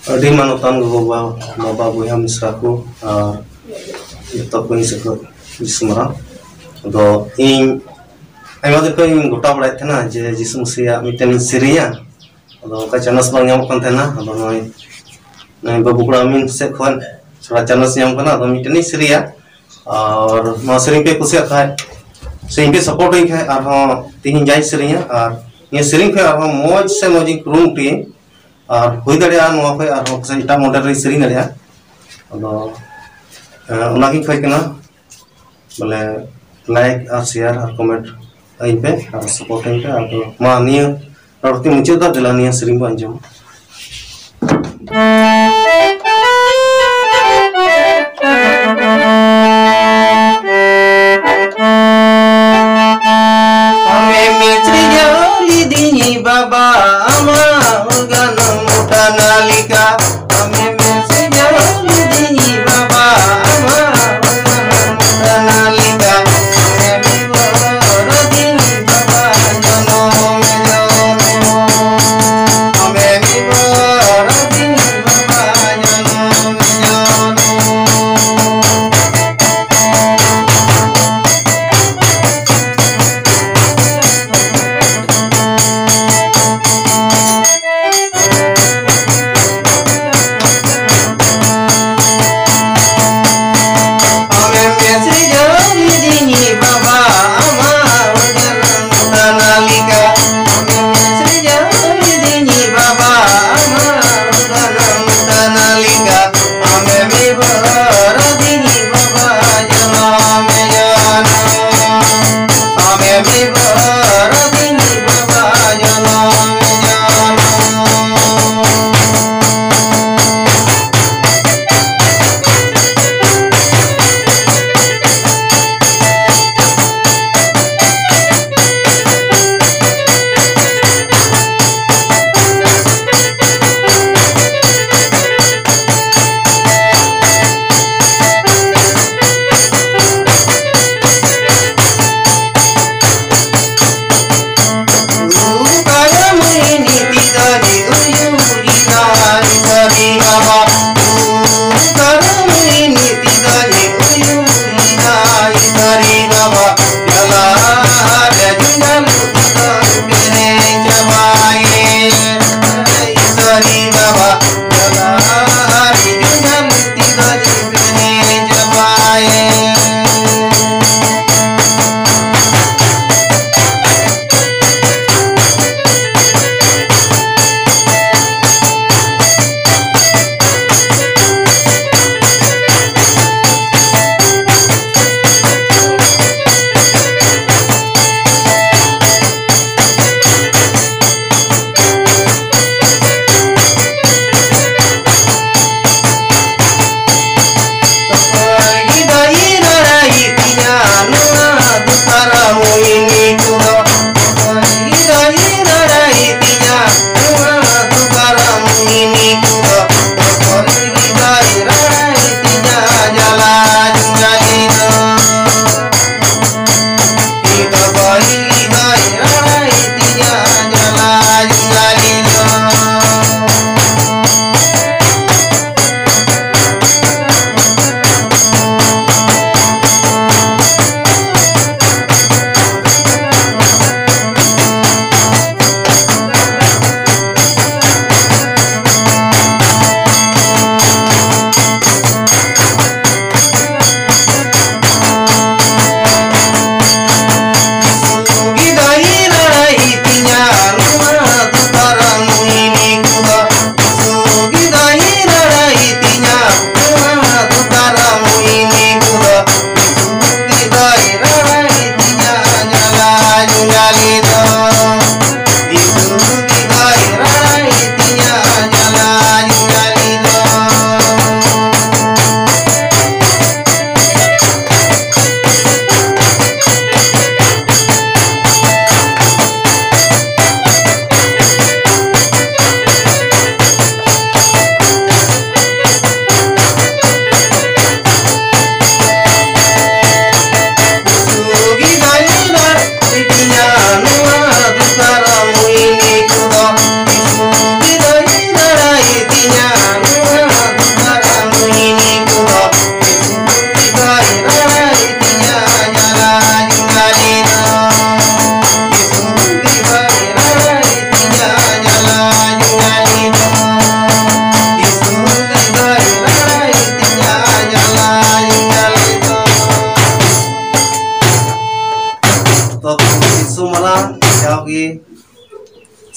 Adi manutan goba baba boya misra ko jota ko ini sekut jismara do in ayam tu ko in gota bada thena je jisum sia miten siriya do ka chanas bang nyam kan thena do noi babu kura min se khon thora chanas nyam kana do miten siriya और नो सेरिंग पे कुछ आता है सेरिंग पे support ही है और हाँ तीन जाई सेरिंग है और ये सेरिंग पे और हाँ मौज से मौजिंग क्रूम टी और हुई दरिया नो पे और हाँ कुछ इटा मॉडल रही सेरिंग दरिया और उनाकी कोई करना बोले लाइक और शेयर और कमेंट इन पे और सपोर्ट इन पे और माँ निया और उसके मुझे तो दिला निया Tsering बांझो Baba ama ugana muta nalika ame mese jali dini baba ama ugana muta nalika ame bora dini baba jano me jano ame bora dini baba jano me jano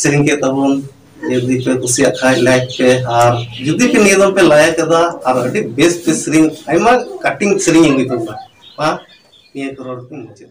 Tsering के तबन जुदी पे कुसिया खाय लाइक पे और जुदी पे नियदम पे लाया कदा और अभी बेस्ट पे सेरिंग आइमा कटिंग सेरिंग हुई तो बा ये करोड़ पे मुझे